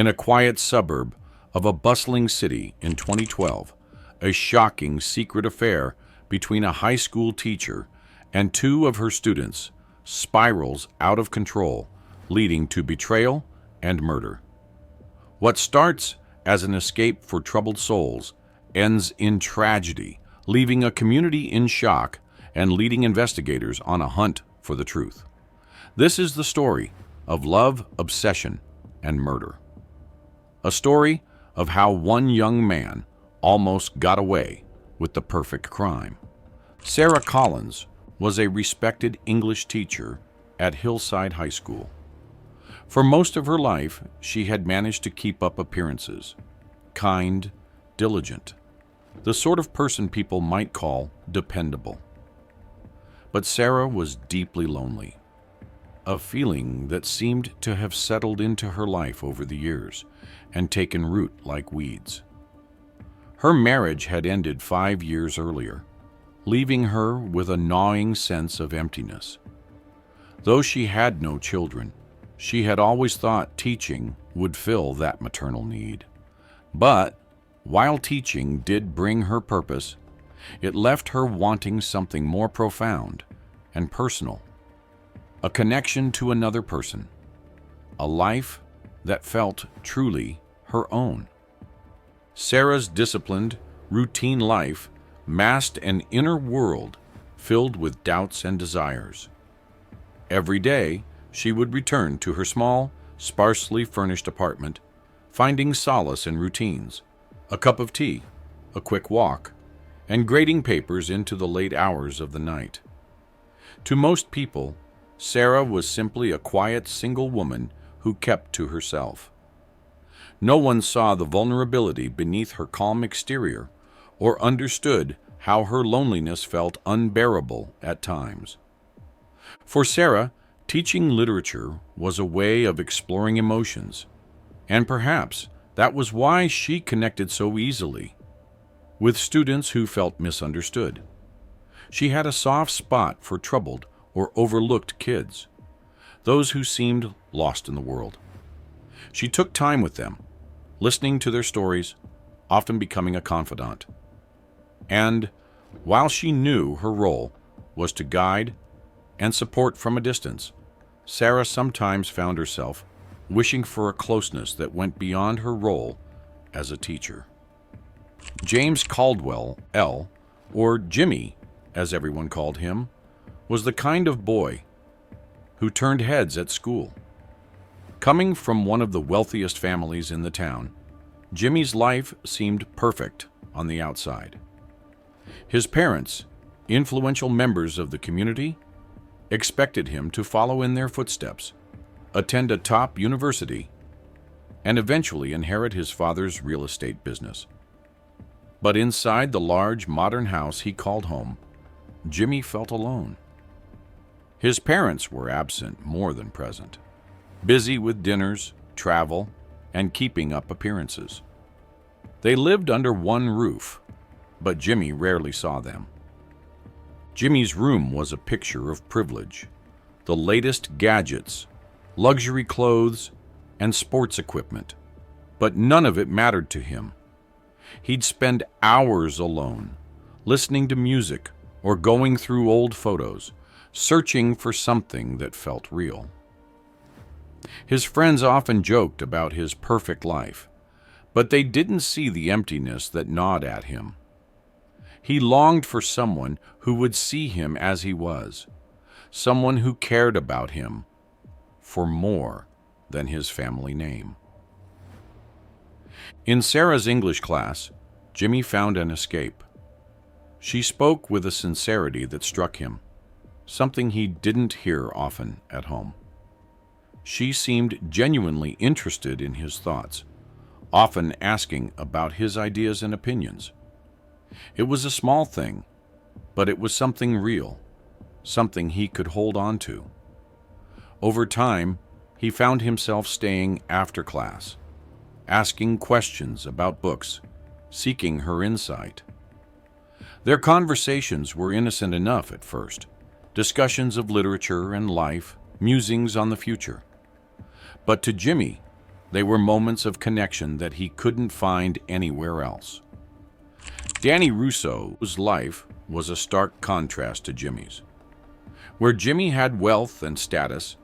In a quiet suburb of a bustling city in 2012, a shocking secret affair between a high school teacher and two of her students spirals out of control, leading to betrayal and murder. What starts as an escape for troubled souls ends in tragedy, leaving a community in shock and leading investigators on a hunt for the truth. This is the story of love, obsession, and murder. A story of how one young man almost got away with the perfect crime. Sarah Collins was a respected English teacher at Hillside High School. For most of her life, she had managed to keep up appearances. Kind, diligent, the sort of person people might call dependable. But Sarah was deeply lonely, a feeling that seemed to have settled into her life over the years and taken root like weeds. Her marriage had ended 5 years earlier, leaving her with a gnawing sense of emptiness. Though she had no children, she had always thought teaching would fill that maternal need. But while teaching did bring her purpose, it left her wanting something more profound and personal, a connection to another person, a life that felt truly her own. Sarah's disciplined, routine life masked an inner world filled with doubts and desires. Every day, she would return to her small, sparsely furnished apartment, finding solace in routines, a cup of tea, a quick walk, and grading papers into the late hours of the night. To most people, Sarah was simply a quiet single woman who kept to herself. No one saw the vulnerability beneath her calm exterior or understood how her loneliness felt unbearable at times. For Sarah, teaching literature was a way of exploring emotions, and perhaps that was why she connected so easily with students who felt misunderstood. She had a soft spot for troubled or overlooked kids, those who seemed lost in the world. She took time with them, listening to their stories, often becoming a confidant. And while she knew her role was to guide and support from a distance, Sarah sometimes found herself wishing for a closeness that went beyond her role as a teacher. James Caldwell, L., or Jimmy, as everyone called him, was the kind of boy who turned heads at school. Coming from one of the wealthiest families in the town, Jimmy's life seemed perfect on the outside. His parents, influential members of the community, expected him to follow in their footsteps, attend a top university, and eventually inherit his father's real estate business. But inside the large modern house he called home, Jimmy felt alone. His parents were absent more than present, busy with dinners, travel, and keeping up appearances. They lived under one roof, but Jimmy rarely saw them. Jimmy's room was a picture of privilege, the latest gadgets, luxury clothes, and sports equipment, but none of it mattered to him. He'd spend hours alone, listening to music or going through old photos, searching for something that felt real. His friends often joked about his perfect life, but they didn't see the emptiness that gnawed at him. He longed for someone who would see him as he was, someone who cared about him for more than his family name. In Sarah's English class, Jimmy found an escape. She spoke with a sincerity that struck him, something he didn't hear often at home. She seemed genuinely interested in his thoughts, often asking about his ideas and opinions. It was a small thing, but it was something real, something he could hold on to. Over time, he found himself staying after class, asking questions about books, seeking her insight. Their conversations were innocent enough at first, discussions of literature and life, musings on the future. But to Jimmy, They were moments of connection that he couldn't find anywhere else. Danny Russo's life was a stark contrast to Jimmy's. Where Jimmy had wealth and status,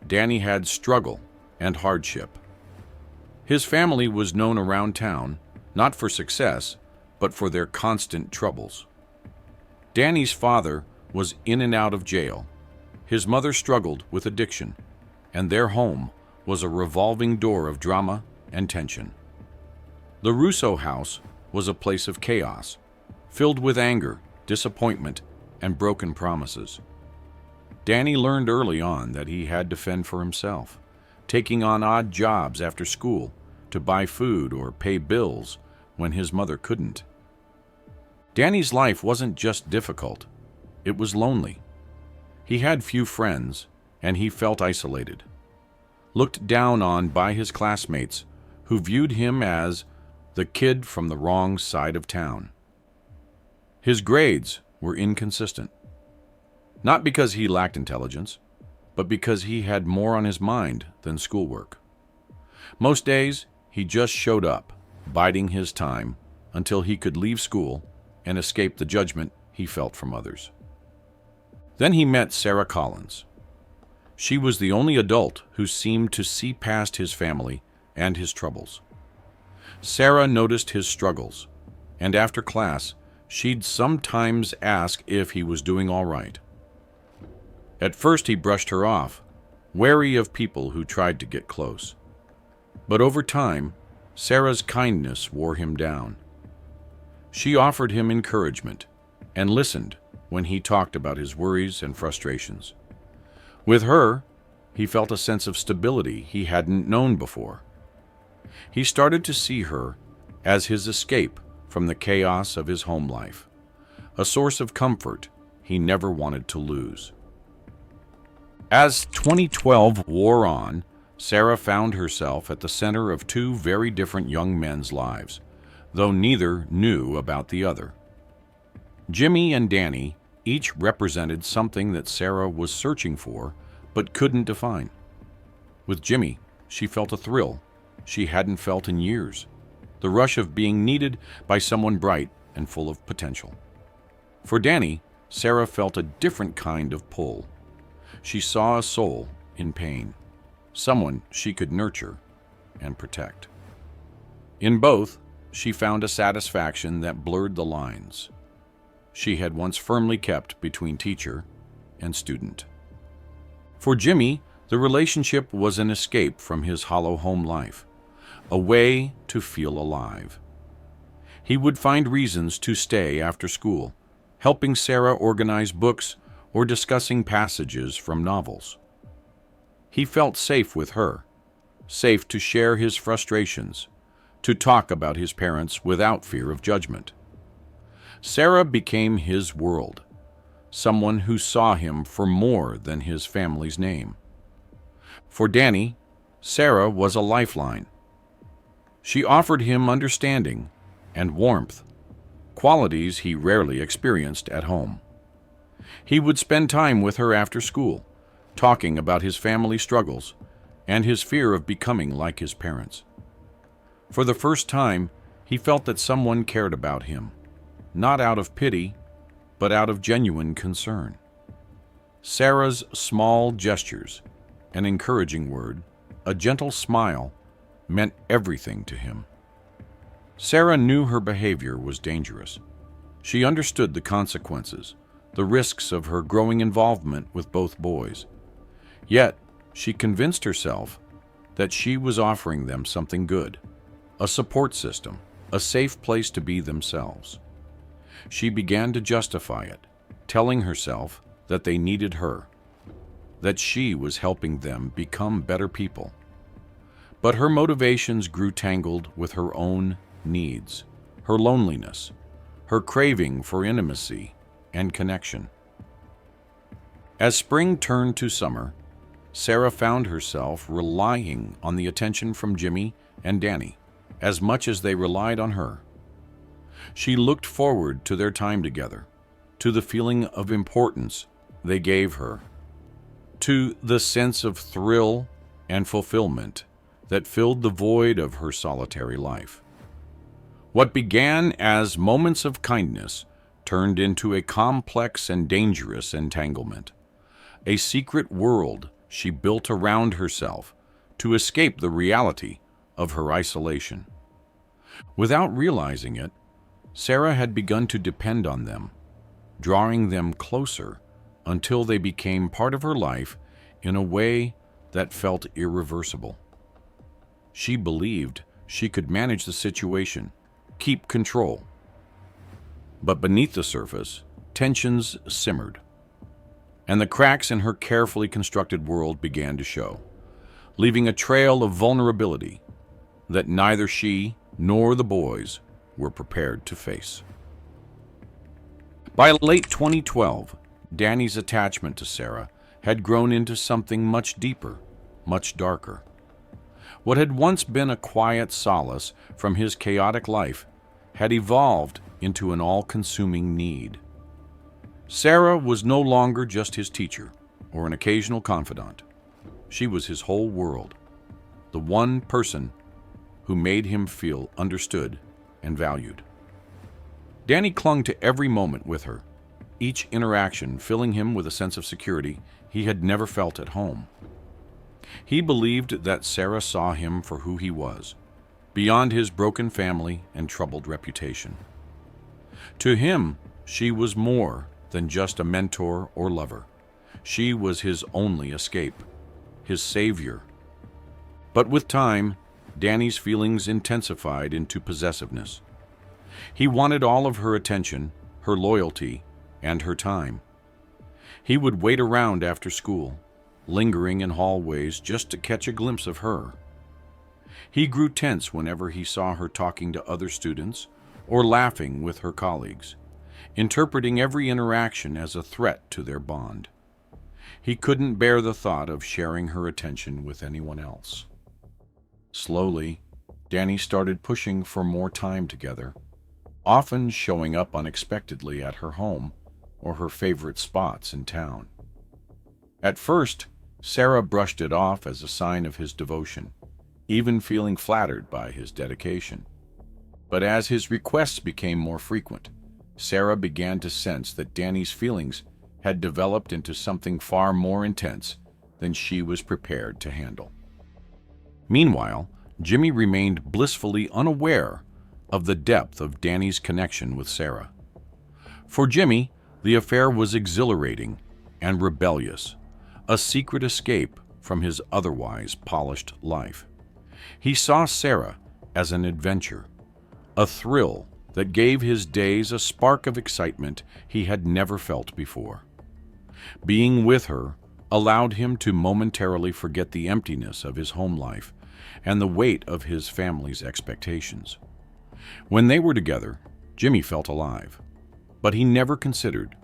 Danny had struggle and hardship. His family was known around town not for success, but for their constant troubles. Danny's father was in and out of jail. His mother struggled with addiction, and their home was a revolving door of drama and tension. The Russo house was a place of chaos, filled with anger, disappointment, and broken promises. Danny learned early on that he had to fend for himself, taking on odd jobs after school to buy food or pay bills when his mother couldn't. Danny's life wasn't just difficult, it was lonely. He had few friends, and he felt isolated, looked down on by his classmates who viewed him as the kid from the wrong side of town. His grades were inconsistent, not because he lacked intelligence, but because he had more on his mind than schoolwork. Most days, he just showed up, biding his time until he could leave school and escape the judgment he felt from others. Then he met Sarah Collins. She was the only adult who seemed to see past his family and his troubles. Sarah noticed his struggles, and after class, she'd sometimes ask if he was doing all right. At first, he brushed her off, wary of people who tried to get close. But over time, Sarah's kindness wore him down. She offered him encouragement and listened when he talked about his worries and frustrations. With her, he felt a sense of stability he hadn't known before. He started to see her as his escape from the chaos of his home life, a source of comfort he never wanted to lose. As 2012 wore on, Sarah found herself at the center of two very different young men's lives, though neither knew about the other. Jimmy and Danny each represented something that Sarah was searching for but couldn't define. With Jimmy, she felt a thrill she hadn't felt in years, the rush of being needed by someone bright and full of potential. For Danny, Sarah felt a different kind of pull. She saw a soul in pain, someone she could nurture and protect. In both, she found a satisfaction that blurred the lines she had once firmly kept between teacher and student. For Jimmy, the relationship was an escape from his hollow home life, a way to feel alive. He would find reasons to stay after school, helping Sarah organize books or discussing passages from novels. He felt safe with her, safe to share his frustrations, to talk about his parents without fear of judgment. Sarah became his world, someone who saw him for more than his family's name. For Danny, Sarah was a lifeline. She offered him understanding and warmth, qualities he rarely experienced at home. He would spend time with her after school, talking about his family struggles and his fear of becoming like his parents. For the first time, he felt that someone cared about him, not out of pity, but out of genuine concern. Sarah's small gestures, an encouraging word, a gentle smile, meant everything to him. Sarah knew her behavior was dangerous. She understood the consequences, the risks of her growing involvement with both boys. Yet, she convinced herself that she was offering them something good, a support system, a safe place to be themselves. She began to justify it, telling herself that they needed her, that she was helping them become better people. But her motivations grew tangled with her own needs, her loneliness, her craving for intimacy and connection. As spring turned to summer, Sarah found herself relying on the attention from Jimmy and Danny as much as they relied on her. She looked forward to their time together, to the feeling of importance they gave her, to the sense of thrill and fulfillment that filled the void of her solitary life. What began as moments of kindness turned into a complex and dangerous entanglement, a secret world she built around herself to escape the reality of her isolation. Without realizing it, Sarah had begun to depend on them, drawing them closer until they became part of her life in a way that felt irreversible. She believed she could manage the situation, keep control. But beneath the surface, tensions simmered, and the cracks in her carefully constructed world began to show, leaving a trail of vulnerability that neither she nor the boys were prepared to face. By late 2012, Danny's attachment to Sarah had grown into something much deeper, much darker. What had once been a quiet solace from his chaotic life had evolved into an all-consuming need. Sarah was no longer just his teacher or an occasional confidant. She was his whole world, the one person who made him feel understood and valued. Danny clung to every moment with her, each interaction filling him with a sense of security he had never felt at home. He believed that Sarah saw him for who he was, beyond his broken family and troubled reputation. To him, she was more than just a mentor or lover. She was his only escape, his savior. But with time, Danny's feelings intensified into possessiveness. He wanted all of her attention, her loyalty, and her time. He would wait around after school, lingering in hallways just to catch a glimpse of her. He grew tense whenever he saw her talking to other students or laughing with her colleagues, interpreting every interaction as a threat to their bond. He couldn't bear the thought of sharing her attention with anyone else. Slowly, Danny started pushing for more time together, often showing up unexpectedly at her home or her favorite spots in town. At first, Sarah brushed it off as a sign of his devotion, even feeling flattered by his dedication. But as his requests became more frequent, Sarah began to sense that Danny's feelings had developed into something far more intense than she was prepared to handle. Meanwhile, Jimmy remained blissfully unaware of the depth of Danny's connection with Sarah. For Jimmy, the affair was exhilarating and rebellious, a secret escape from his otherwise polished life. He saw Sarah as an adventure, a thrill that gave his days a spark of excitement he had never felt before. Being with her allowed him to momentarily forget the emptiness of his home life and the weight of his family's expectations. When they were together, Jimmy felt alive, but he never considered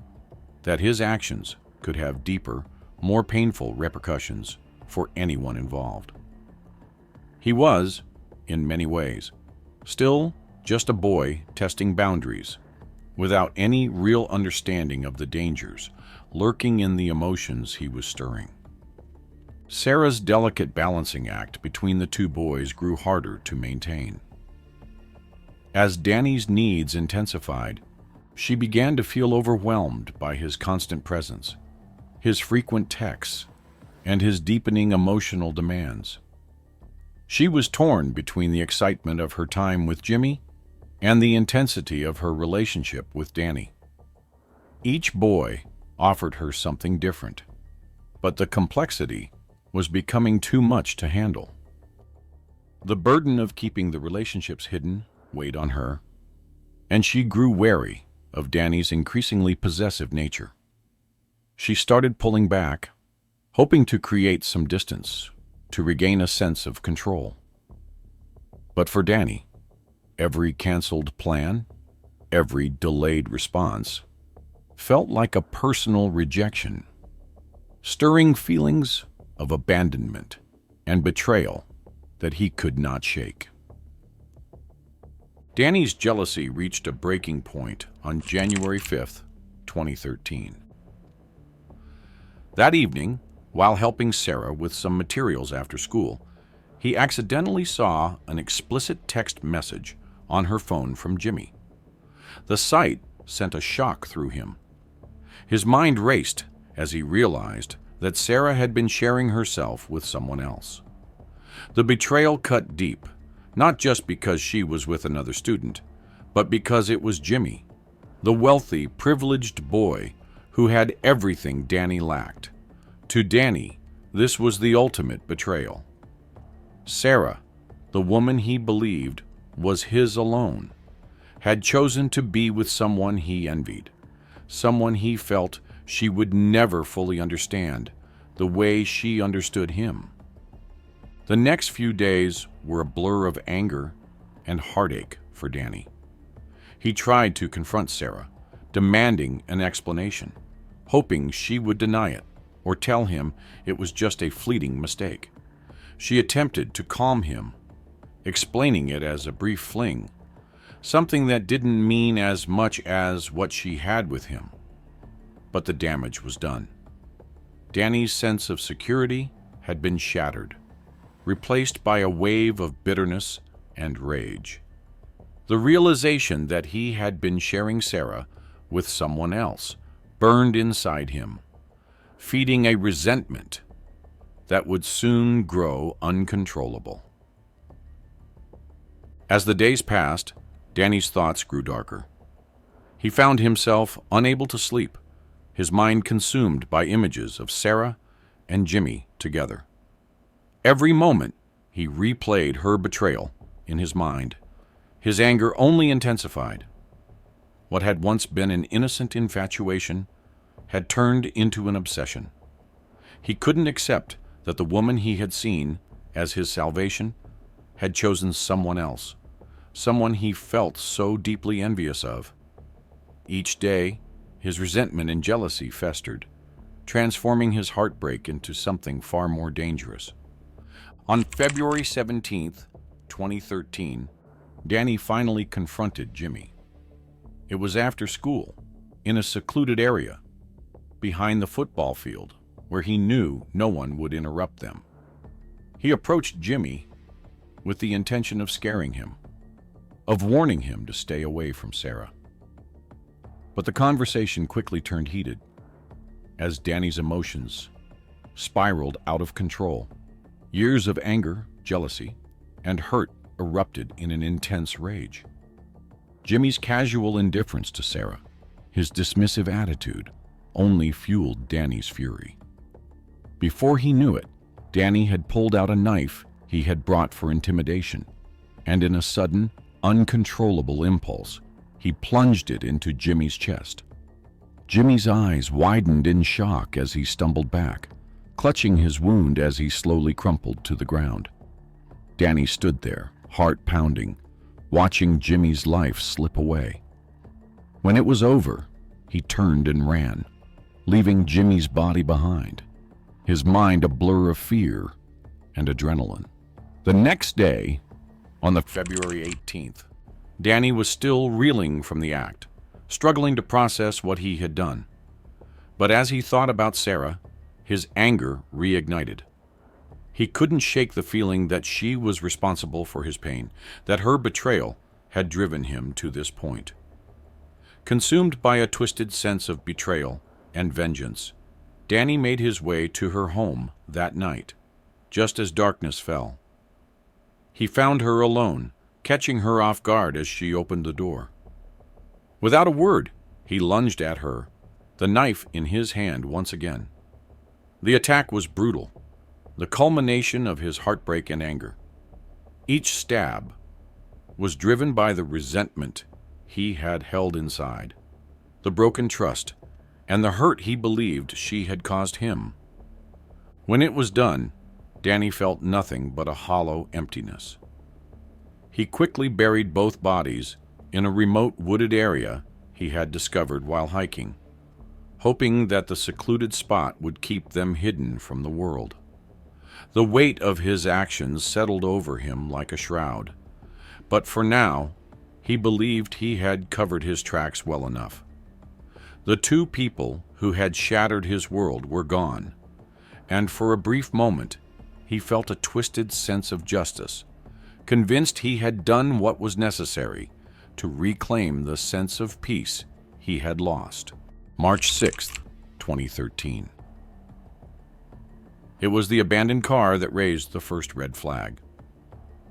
that his actions could have deeper, more painful repercussions for anyone involved. He was, in many ways, still just a boy testing boundaries, without any real understanding of the dangers lurking in the emotions he was stirring. Sarah's delicate balancing act between the two boys grew harder to maintain. As Danny's needs intensified, she began to feel overwhelmed by his constant presence, his frequent texts, and his deepening emotional demands. She was torn between the excitement of her time with Jimmy and the intensity of her relationship with Danny. Each boy offered her something different, but the complexity was becoming too much to handle. The burden of keeping the relationships hidden weighed on her, and she grew wary of Danny's increasingly possessive nature. She started pulling back, hoping to create some distance, to regain a sense of control. But for Danny, every canceled plan, every delayed response, felt like a personal rejection, stirring feelings of abandonment and betrayal that he could not shake. Danny's jealousy reached a breaking point on January 5th, 2013. That evening, while helping Sarah with some materials after school, he accidentally saw an explicit text message on her phone from Jimmy. The sight sent a shock through him. His mind raced as he realized that Sarah had been sharing herself with someone else. The betrayal cut deep, not just because she was with another student, but because it was Jimmy, the wealthy, privileged boy who had everything Danny lacked. To Danny, this was the ultimate betrayal. Sarah, the woman he believed was his alone, had chosen to be with someone he envied, someone he felt she would never fully understand the way she understood him. The next few days were a blur of anger and heartache for Danny. He tried to confront Sarah, demanding an explanation, hoping she would deny it or tell him it was just a fleeting mistake. She attempted to calm him, explaining it as a brief fling, something that didn't mean as much as what she had with him. But the damage was done. Danny's sense of security had been shattered, replaced by a wave of bitterness and rage. The realization that he had been sharing Sarah with someone else burned inside him, feeding a resentment that would soon grow uncontrollable. As the days passed, Danny's thoughts grew darker. He found himself unable to sleep, his mind consumed by images of Sarah and Jimmy together. Every moment, he replayed her betrayal in his mind. His anger only intensified. What had once been an innocent infatuation had turned into an obsession. He couldn't accept that the woman he had seen as his salvation had chosen someone else, someone he felt so deeply envious of. Each day, his resentment and jealousy festered, transforming his heartbreak into something far more dangerous. On February 17th, 2013, Danny finally confronted Jimmy. It was after school, in a secluded area, behind the football field, where he knew no one would interrupt them. He approached Jimmy with the intention of scaring him, of warning him to stay away from Sarah. But the conversation quickly turned heated, as Danny's emotions spiraled out of control. Years of anger, jealousy, and hurt erupted in an intense rage. Jimmy's casual indifference to Sarah, his dismissive attitude, only fueled Danny's fury. Before he knew it, Danny had pulled out a knife he had brought for intimidation, and in a sudden, uncontrollable impulse, he plunged it into Jimmy's chest. Jimmy's eyes widened in shock as he stumbled back, clutching his wound as he slowly crumpled to the ground. Danny stood there, heart pounding, watching Jimmy's life slip away. When it was over, he turned and ran, leaving Jimmy's body behind, his mind a blur of fear and adrenaline. The next day, on the February 18th, Danny was still reeling from the act, struggling to process what he had done. But as he thought about Sarah, his anger reignited. He couldn't shake the feeling that she was responsible for his pain, that her betrayal had driven him to this point. Consumed by a twisted sense of betrayal and vengeance, Danny made his way to her home that night, just as darkness fell. He found her alone, catching her off guard as she opened the door. Without a word, he lunged at her, the knife in his hand once again. The attack was brutal, the culmination of his heartbreak and anger. Each stab was driven by the resentment he had held inside, the broken trust, and the hurt he believed she had caused him. When it was done, Danny felt nothing but a hollow emptiness. He quickly buried both bodies in a remote wooded area he had discovered while hiking, hoping that the secluded spot would keep them hidden from the world. The weight of his actions settled over him like a shroud, but for now, he believed he had covered his tracks well enough. The two people who had shattered his world were gone, and for a brief moment, he felt a twisted sense of justice, convinced he had done what was necessary to reclaim the sense of peace he had lost. March 6th, 2013. It was the abandoned car that raised the first red flag.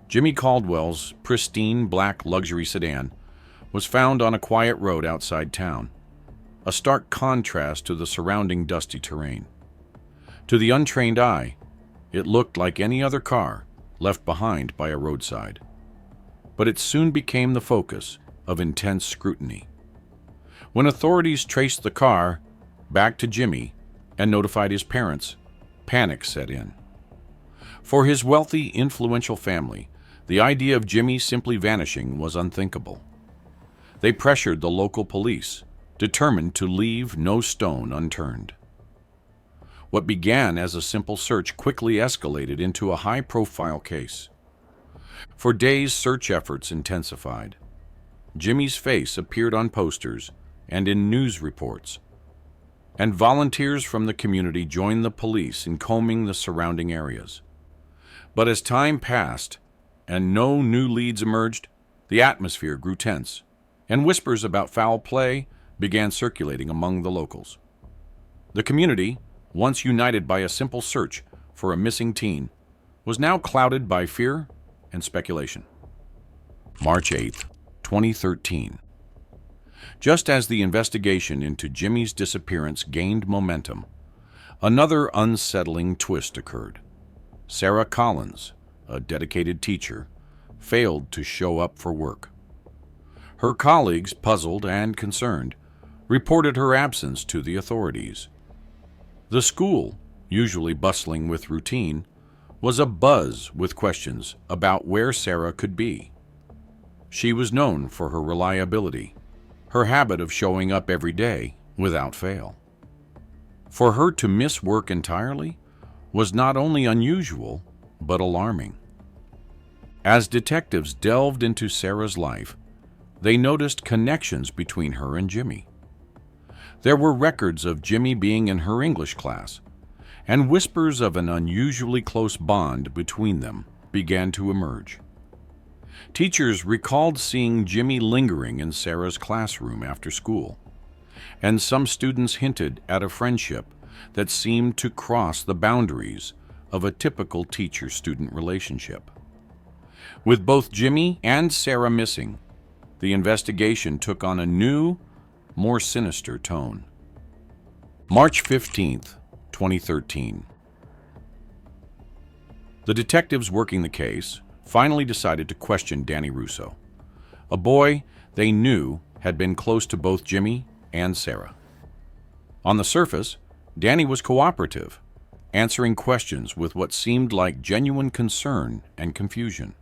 Jimmy Caldwell's pristine black luxury sedan was found on a quiet road outside town, a stark contrast to the surrounding dusty terrain. To the untrained eye, it looked like any other car left behind by a roadside. But it soon became the focus of intense scrutiny. When authorities traced the car back to Jimmy and notified his parents, panic set in. For his wealthy, influential family, the idea of Jimmy simply vanishing was unthinkable. They pressured the local police, determined to leave no stone unturned. What began as a simple search quickly escalated into a high-profile case. For days, search efforts intensified. Jimmy's face appeared on posters and in news reports, and volunteers from the community joined the police in combing the surrounding areas. But as time passed and no new leads emerged, the atmosphere grew tense, and whispers about foul play began circulating among the locals. The community, once united by a simple search for a missing teen, was now clouded by fear and speculation. March 8th, 2013. Just as the investigation into Jimmy's disappearance gained momentum, another unsettling twist occurred. Sarah Collins, a dedicated teacher, failed to show up for work. Her colleagues, puzzled and concerned, reported her absence to the authorities. The school, usually bustling with routine, was abuzz with questions about where Sarah could be. She was known for her reliability, her habit of showing up every day without fail. For her to miss work entirely was not only unusual, but alarming. As detectives delved into Sarah's life, they noticed connections between her and Jimmy. There were records of Jimmy being in her English class, and whispers of an unusually close bond between them began to emerge. Teachers recalled seeing Jimmy lingering in Sarah's classroom after school, and some students hinted at a friendship that seemed to cross the boundaries of a typical teacher-student relationship. With both Jimmy and Sarah missing, the investigation took on a new, more sinister tone. March 15th, 2013. The detectives working the case finally decided to question Danny Russo, a boy they knew had been close to both Jimmy and Sarah. On the surface, Danny was cooperative, answering questions with what seemed like genuine concern and confusion.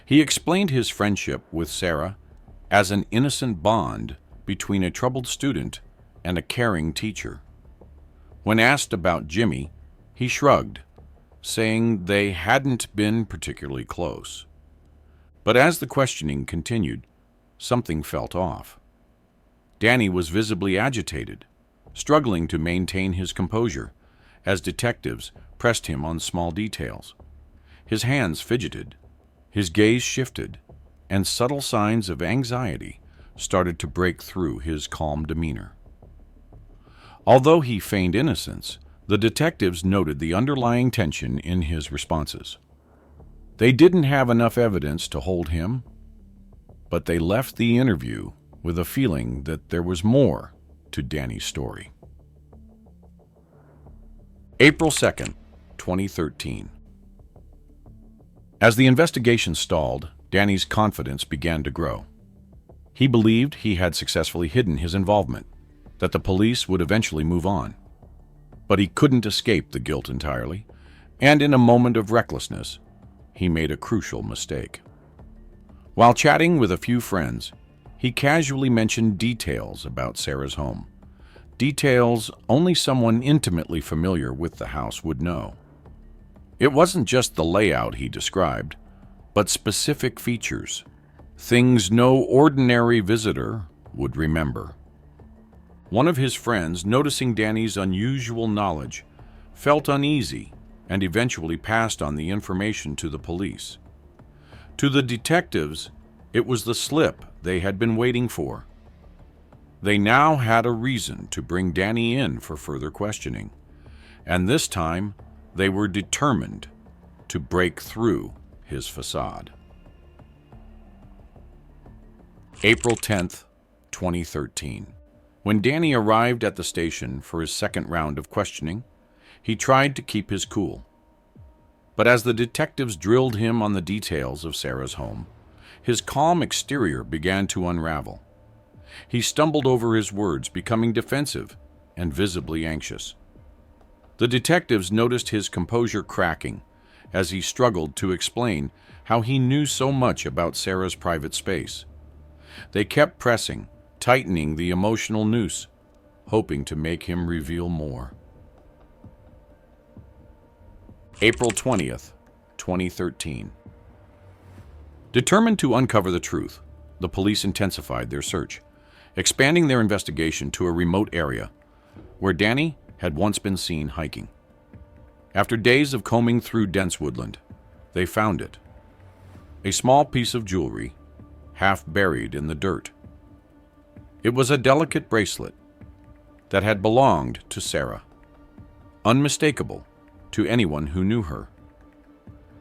He explained his friendship with Sarah as an innocent bond between a troubled student and a caring teacher. When asked about Jimmy, he shrugged, saying they hadn't been particularly close. But as the questioning continued, something felt off. Danny was visibly agitated, struggling to maintain his composure as detectives pressed him on small details. His hands fidgeted, his gaze shifted, and subtle signs of anxiety started to break through his calm demeanor. Although he feigned innocence, the detectives noted the underlying tension in his responses. They didn't have enough evidence to hold him, but they left the interview with a feeling that there was more to Danny's story. April 2nd, 2013. As the investigation stalled, Danny's confidence began to grow. He believed he had successfully hidden his involvement, that the police would eventually move on. But he couldn't escape the guilt entirely, and in a moment of recklessness, he made a crucial mistake. While chatting with a few friends, he casually mentioned details about Sarah's home. Details only someone intimately familiar with the house would know. It wasn't just the layout he described, but specific features, things no ordinary visitor would remember. One of his friends, noticing Danny's unusual knowledge, felt uneasy and eventually passed on the information to the police. To the detectives, it was the slip they had been waiting for. They now had a reason to bring Danny in for further questioning, and this time they were determined to break through his facade. April 10th, 2013. When Danny arrived at the station for his second round of questioning, he tried to keep his cool. But as the detectives drilled him on the details of Sarah's home, his calm exterior began to unravel. He stumbled over his words, becoming defensive and visibly anxious. The detectives noticed his composure cracking as he struggled to explain how he knew so much about Sarah's private space. They kept pressing, tightening the emotional noose, hoping to make him reveal more. April 20th, 2013. Determined to uncover the truth, the police intensified their search, expanding their investigation to a remote area where Danny had once been seen hiking. After days of combing through dense woodland, they found it. A small piece of jewelry, half buried in the dirt. It was a delicate bracelet that had belonged to Sarah, unmistakable to anyone who knew her.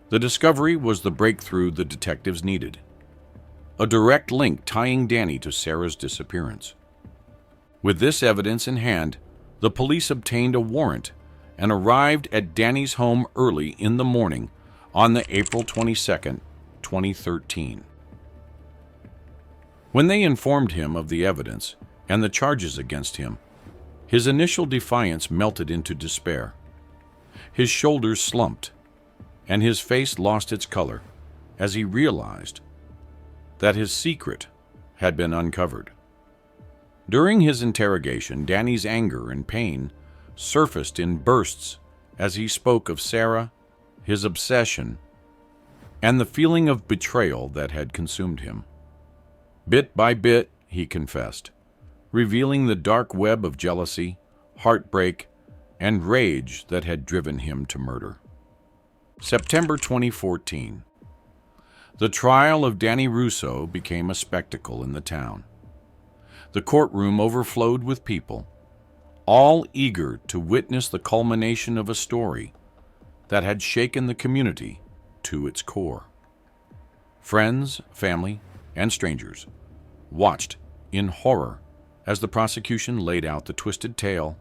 The discovery was the breakthrough the detectives needed, a direct link tying Danny to Sarah's disappearance. With this evidence in hand, the police obtained a warrant and arrived at Danny's home early in the morning on the April 22nd, 2013. When they informed him of the evidence and the charges against him, his initial defiance melted into despair. His shoulders slumped, and his face lost its color as he realized that his secret had been uncovered. During his interrogation, Danny's anger and pain surfaced in bursts as he spoke of Sarah, his obsession, and the feeling of betrayal that had consumed him. Bit by bit, he confessed, revealing the dark web of jealousy, heartbreak, and rage that had driven him to murder. September 2014. The trial of Danny Russo became a spectacle in the town. The courtroom overflowed with people, all eager to witness the culmination of a story that had shaken the community to its core. Friends, family, and strangers watched in horror as the prosecution laid out the twisted tale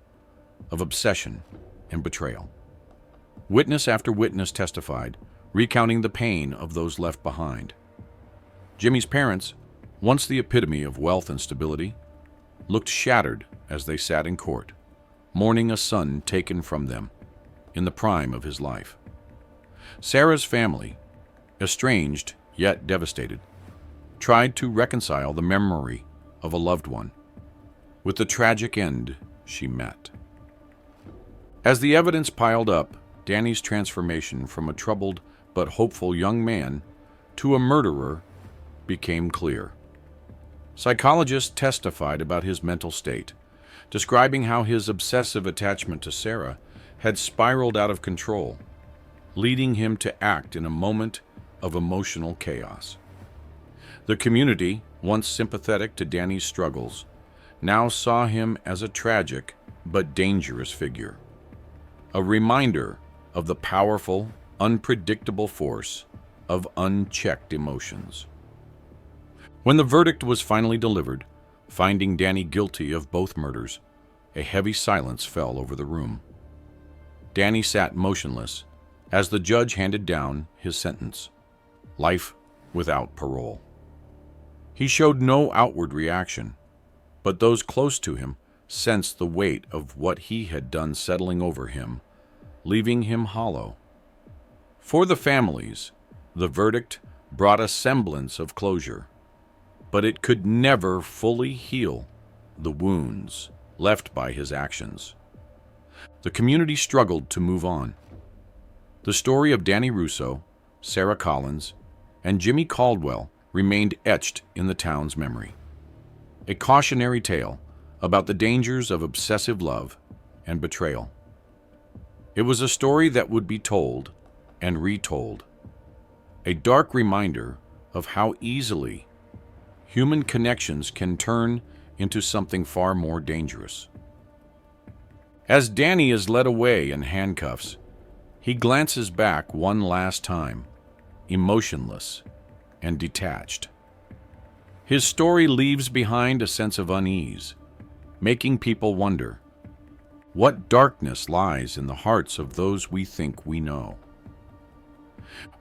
of obsession and betrayal. Witness after witness testified, recounting the pain of those left behind. Jimmy's parents, once the epitome of wealth and stability, looked shattered as they sat in court, mourning a son taken from them in the prime of his life. Sarah's family, estranged yet devastated, tried to reconcile the memory of a loved one with the tragic end she met. As the evidence piled up, Danny's transformation from a troubled but hopeful young man to a murderer became clear. Psychologists testified about his mental state, describing how his obsessive attachment to Sarah had spiraled out of control, leading him to act in a moment of emotional chaos. The community, once sympathetic to Danny's struggles, now saw him as a tragic but dangerous figure, a reminder of the powerful, unpredictable force of unchecked emotions. When the verdict was finally delivered, finding Danny guilty of both murders, a heavy silence fell over the room. Danny sat motionless as the judge handed down his sentence, life without parole. He showed no outward reaction, but those close to him sensed the weight of what he had done settling over him, leaving him hollow. For the families, the verdict brought a semblance of closure, but it could never fully heal the wounds left by his actions. The community struggled to move on. The story of Danny Russo, Sarah Collins, and Jimmy Caldwell remained etched in the town's memory. A cautionary tale about the dangers of obsessive love and betrayal. It was a story that would be told and retold, a dark reminder of how easily human connections can turn into something far more dangerous. As Danny is led away in handcuffs, he glances back one last time, emotionless and detached. His story leaves behind a sense of unease, making people wonder what darkness lies in the hearts of those we think we know.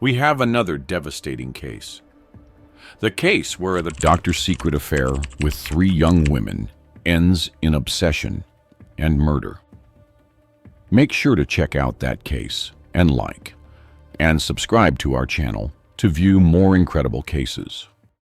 We have another devastating case. The case where the doctor's secret affair with 3 young women ends in obsession and murder. Make sure to check out that case and like and subscribe to our channel to view more incredible cases.